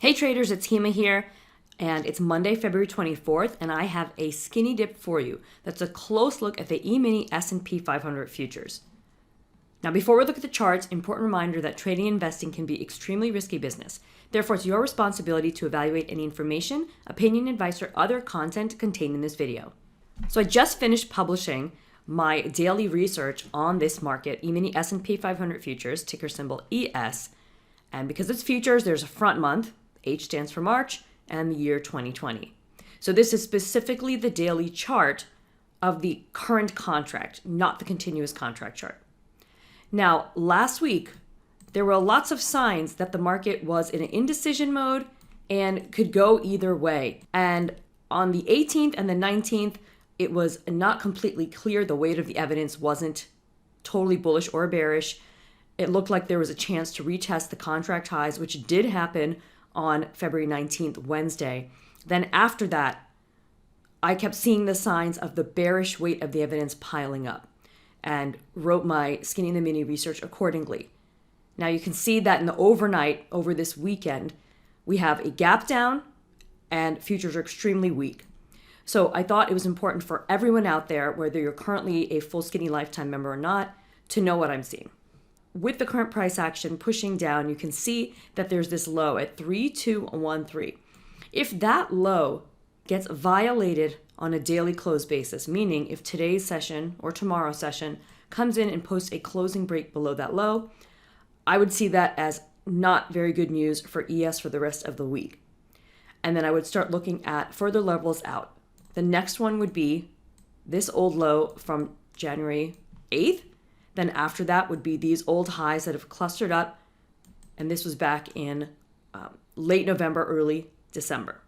Hey traders, it's Hima here, and it's Monday, February 24th, and I have a skinny dip for you. That's a close look at the E-mini S&P 500 futures. Now, before we look at the charts, important reminder that trading and investing can be extremely risky business. Therefore, it's your responsibility to evaluate any information, opinion, advice, or other content contained in this video. So I just finished publishing my daily research on this market, E-mini S&P 500 futures, ticker symbol ES. And because it's futures, there's a front month. H stands for March, and the year 2020. So this is specifically the daily chart of the current contract, not the continuous contract chart. Now, last week, there were lots of signs that the market was in an indecision mode and could go either way. And on the 18th and the 19th, it was not completely clear. The weight of the evidence wasn't totally bullish or bearish. It looked like there was a chance to retest the contract highs, which did happen on February 19th, Wednesday. Then after that, I kept seeing the signs of the bearish weight of the evidence piling up and wrote my skinny in the mini research accordingly. Now you can see that in the overnight, over this weekend, we have a gap down and futures are extremely weak. So I thought it was important for everyone out there, whether you're currently a full skinny lifetime member or not, to know what I'm seeing. With the current price action pushing down, you can see that there's this low at 3213. If that low gets violated on a daily close basis, meaning if today's session or tomorrow's session comes in and posts a closing break below that low, I would see that as not very good news for ES for the rest of the week. And then I would start looking at further levels out. The next one would be this old low from January 8th. Then after that would be these old highs that have clustered up. And this was back in late November, early December.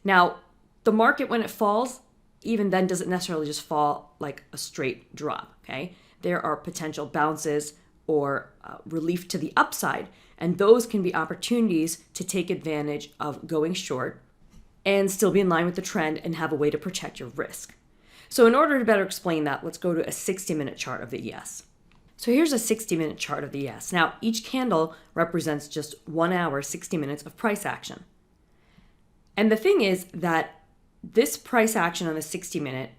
Now, the market, when it falls, even then doesn't necessarily just fall like a straight drop, okay? There are potential bounces or relief to the upside. And those can be opportunities to take advantage of going short and still be in line with the trend and have a way to protect your risk. So in order to better explain that, let's go to a 60-minute chart of the ES. So here's a 60-minute chart of the ES. Now, each candle represents just 1 hour, 60 minutes of price action. And the thing is that this price action on the 60-minute,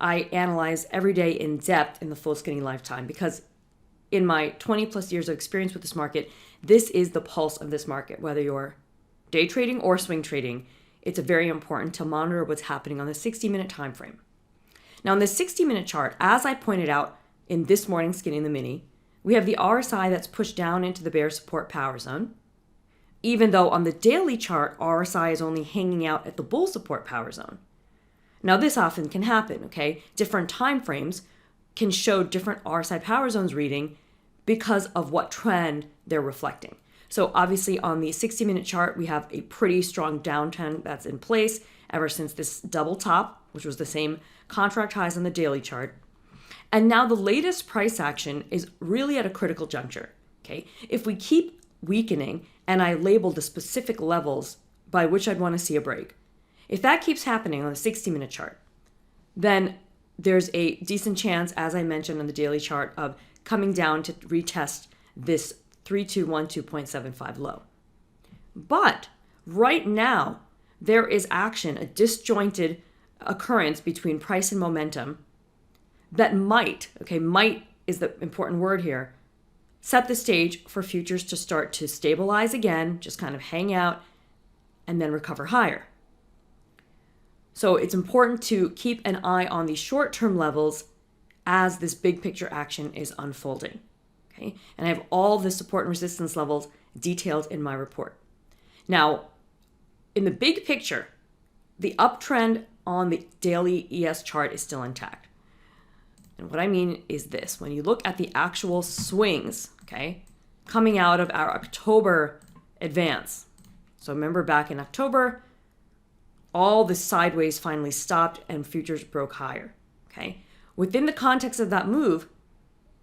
I analyze every day in depth in the full skinny lifetime because in my 20 plus years of experience with this market, this is the pulse of this market. Whether you're day trading or swing trading, it's very important to monitor what's happening on the 60-minute time frame. Now, in the 60-minute chart, as I pointed out in this morning's Skinny in the Mini, we have the RSI that's pushed down into the bear support power zone, even though on the daily chart, RSI is only hanging out at the bull support power zone. Now, this often can happen, okay? Different time frames can show different RSI power zones reading because of what trend they're reflecting. So obviously on the 60-minute chart, we have a pretty strong downtrend that's in place ever since this double top, which was the same contract highs on the daily chart. And now the latest price action is really at a critical juncture, okay? If we keep weakening and I label the specific levels by which I'd want to see a break, if that keeps happening on the 60-minute chart, then there's a decent chance, as I mentioned on the daily chart, of coming down to retest this 3212.75 low. But right now, there is action, a disjointed occurrence between price and momentum that might is the important word here, set the stage for futures to start to stabilize again, just kind of hang out, and then recover higher. So it's important to keep an eye on the short-term levels as this big picture action is unfolding. Okay? And I have all the support and resistance levels detailed in my report. Now, in the big picture, the uptrend on the daily ES chart is still intact. And what I mean is this: when you look at the actual swings, okay, coming out of our October advance. So remember back in October, all the sideways finally stopped and futures broke higher, okay? Within the context of that move,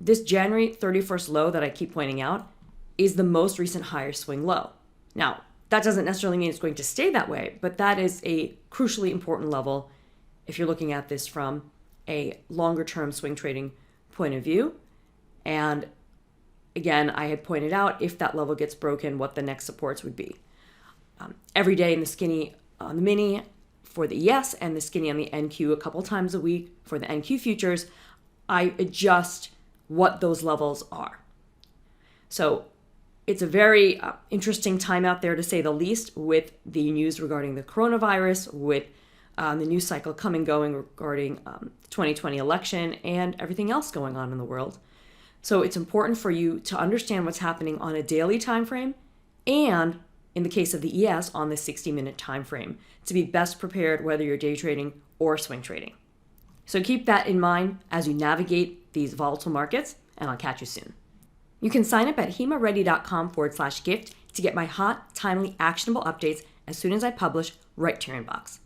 this January 31st low that I keep pointing out is the most recent higher swing low. Now, that doesn't necessarily mean it's going to stay that way, but that is a crucially important level if you're looking at this from a longer term swing trading point of view. And again, I had pointed out if that level gets broken, what the next supports would be. every day in the skinny on the mini for the ES and the skinny on the NQ a couple times a week for the NQ futures, I adjust what those levels are. So it's a very interesting time out there, to say the least, with the news regarding the coronavirus, with the news cycle coming going regarding the 2020 election and everything else going on in the world. So it's important for you to understand what's happening on a daily time frame, and in the case of the ES, on the 60-minute time frame, to be best prepared whether you're day trading or swing trading. So keep that in mind as you navigate these volatile markets, and I'll catch you soon. You can sign up at himareddy.com/gift to get my hot, timely, actionable updates as soon as I publish right to your inbox.